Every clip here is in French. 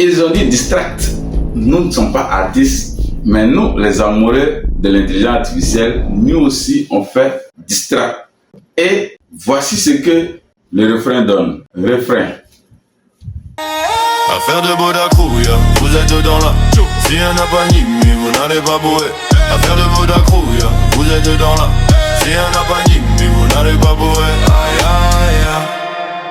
Ils ont dit distract. Nous ne sommes pas artistes, mais nous, les amoureux de l'intelligence artificielle, nous aussi, on fait distract. Et voici ce que le refrain donne. Refrain. Affaire de Bodacrouille, vous êtes dans la. Si un n'a pas ni, vous n'allez pas bourrer. Affaire de Bodacrouille, vous êtes dans la. Si un n'a pas ni, vous n'allez pas bourrer. Aïe aïe aïe.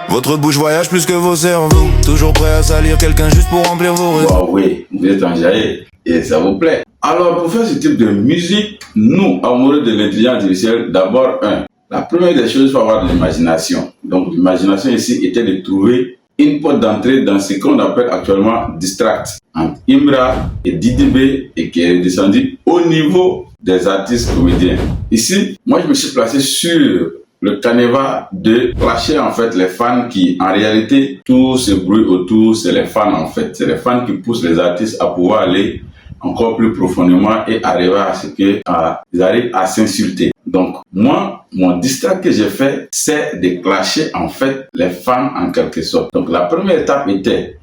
Votre bouche voyage plus que vos cerveaux. Toujours prêt à salir quelqu'un juste pour remplir vos réseaux. Bon, oui, vous êtes enjaillé et ça vous plaît. Alors, pour faire ce type de musique, nous, amoureux de l'intelligence artificielle, d'abord, la première des choses, il faut avoir de l'imagination. Donc, l'imagination ici était de trouver une porte d'entrée dans ce qu'on appelle actuellement distract entre Imra et DDB et qui est descendu au niveau des artistes comédiens. Ici, moi je me suis placé sur le canevas de clasher en fait les fans qui en réalité tout ce bruit autour c'est les fans en fait. C'est les fans qui poussent les artistes à pouvoir aller encore plus profondément et arriver à ce qu'ils arrivent à s'insulter. Donc, moi, mon distract que j'ai fait, c'est de clasher en fait les fans en quelque sorte. Donc, la première étape était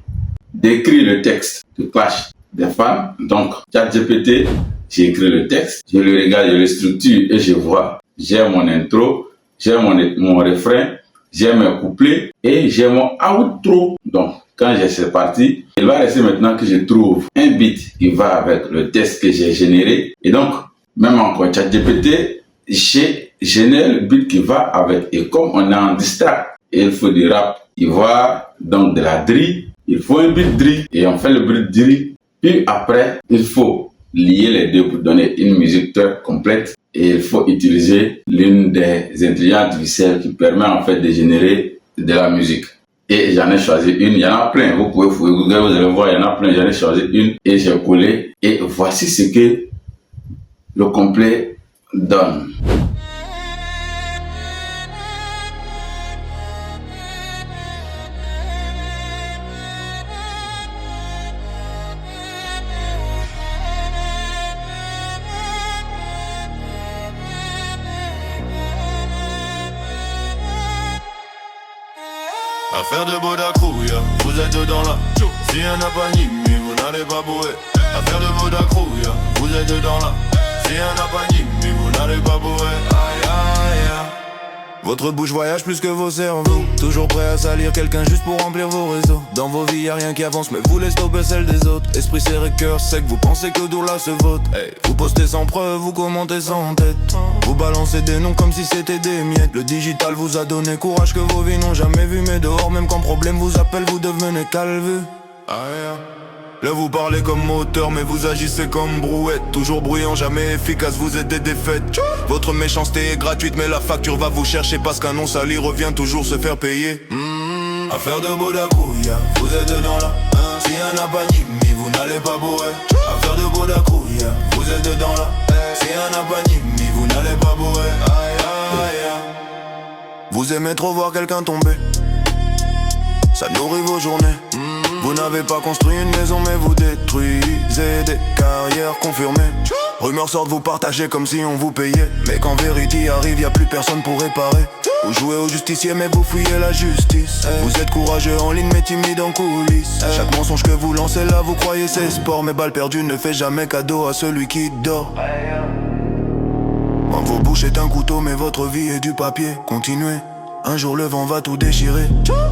d'écrire le texte de clash des fans. Donc, ChatGPT, j'ai écrit le texte, je le regarde, je le structure et je vois, j'ai mon intro, j'ai mon refrain, j'ai mes couplets et j'ai mon outro. Donc, quand c'est parti, il va rester maintenant que je trouve un beat qui va avec le texte que j'ai généré. Et donc, même encore ChatGPT, j'ai généré le beat qui va avec. Et comme on est en distract, il faut du rap, il va donc de la drill, il faut un beat drill et on fait le beat drill. Puis après, il faut lier les deux pour donner une musique très complète. Et il faut utiliser l'une des intelligences artificielles qui permet en fait de générer de la musique. Et j'en ai choisi une, il y en a plein, vous pouvez fouiller Google, vous allez voir, il y en a plein, j'en ai choisi une et j'ai collé. Et voici ce que le complet donne. Affaire de Bodacrouille, vous êtes dans la. Si un n'a pas ni, vous n'allez pas bourrer. Affaire de Bodacrouille, vous êtes dans la. Si un n'a pas ni, vous n'allez pas bourrer. Aïe aïe aïe. Votre bouche voyage plus que vos cerveaux. Toujours prêt à salir quelqu'un juste pour remplir vos réseaux. Dans vos vies y'a rien qui avance mais vous laissez stopper celle des autres. Esprit serré, cœur sec, vous pensez que Doula se vote. Hey. Vous postez sans preuve, vous commentez sans tête. Vous balancez des noms comme si c'était des miettes. Le digital vous a donné courage que vos vies n'ont jamais vu. Mais dehors même quand problème vous appelle, vous devenez calve. Aïe. Là vous parlez comme moteur mais vous agissez comme brouette. Toujours bruyant, jamais efficace, vous êtes des défaites. Votre méchanceté est gratuite mais la facture va vous chercher. Parce qu'un non sali revient toujours se faire payer. Affaire de Bodacrouille, vous êtes dans la. Si un n'a pas ni, vous n'allez pas bourrer. Affaire de Bodacrouille, vous êtes dans la. Si un n'a pas ni, vous n'allez pas bourrer. Aïe aïe aïe. Vous aimez trop voir quelqu'un tomber, ça nourrit vos journées. Vous n'avez pas construit une maison mais vous détruisez des carrières confirmées. Rumeurs sortent, vous partagez comme si on vous payait. Mais quand vérité arrive, y'a plus personne pour réparer. Vous jouez au justicier mais vous fuyez la justice. Vous êtes courageux en ligne mais timide en coulisses. Chaque mensonge que vous lancez là, vous croyez c'est sport. Mais balle perdue ne fait jamais cadeau à celui qui dort. Vos bouches est un couteau mais votre vie est du papier. Continuez. Un jour le vent va tout déchirer.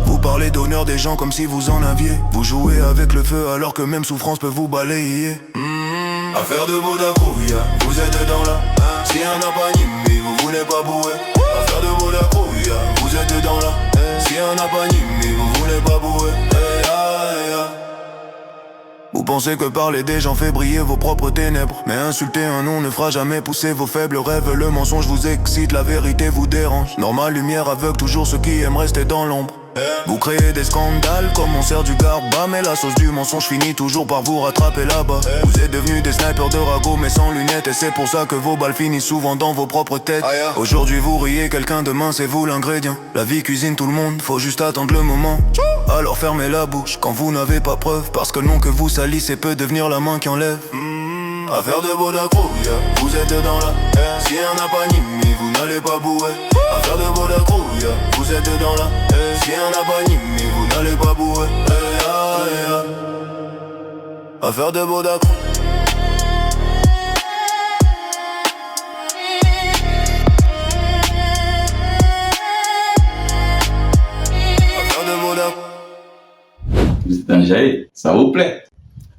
Vous parlez d'honneur des gens comme si vous en aviez. Vous jouez avec le feu alors que même souffrance peut vous balayer. Affaire de Bodacrouille, vous êtes dans la. Si un n'a pas ni, vous voulez pas bourrer. Affaire de Bodacrouille, vous êtes dans la. Si un n'a pas ni, vous voulez pas bourrer. Vous pensez que parler des gens fait briller vos propres ténèbres. Mais insulter un nom ne fera jamais pousser vos faibles rêves. Le mensonge vous excite, la vérité vous dérange. Normal, lumière aveugle toujours ceux qui aiment rester dans l'ombre. Vous créez des scandales comme on sert du garba. Mais la sauce du mensonge finit toujours par vous rattraper là-bas. Vous êtes devenus des snipers de ragots mais sans lunettes. Et c'est pour ça que vos balles finissent souvent dans vos propres têtes. Aujourd'hui vous riez quelqu'un, demain c'est vous l'ingrédient. La vie cuisine tout le monde, faut juste attendre le moment. Alors fermez la bouche quand vous n'avez pas preuve. Parce que le nom que vous salissez peut devenir la main qui enlève. Affaire de Bodacrouille, vous êtes dans la. Si un n'a pas ni, vous n'allez pas bourrer. Affaire de Bodacrouille, vous êtes dans la. Si un n'a pas ni, vous n'allez pas bourrer. à faire de beaux accros. Danjaï, ça vous plaît?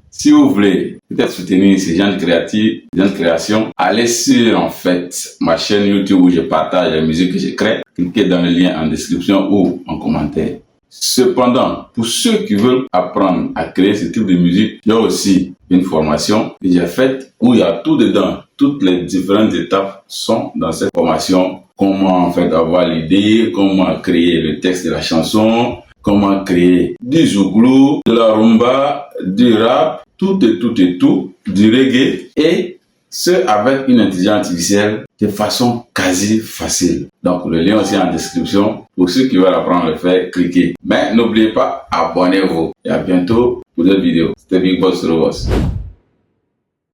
Si vous voulez peut-être soutenir ces gens créatifs, ces gens de création, allez sur en fait ma chaîne YouTube où je partage la musique que je crée. Cliquez dans le lien en description ou en commentaire. Cependant, pour ceux qui veulent apprendre à créer ce type de musique, il y a aussi une formation que j'ai faite où il y a tout dedans. Toutes les différentes étapes sont dans cette formation. Comment en fait avoir l'idée, comment créer le texte de la chanson, comment créer du zouglou, de la rumba, du rap, tout, du reggae, et ce avec une intelligence artificielle de façon quasi facile. Donc le lien aussi en description. Pour ceux qui veulent apprendre à le faire, cliquez. Mais n'oubliez pas, abonnez-vous. Et à bientôt pour d'autres vidéos. C'était Big Boss Robos.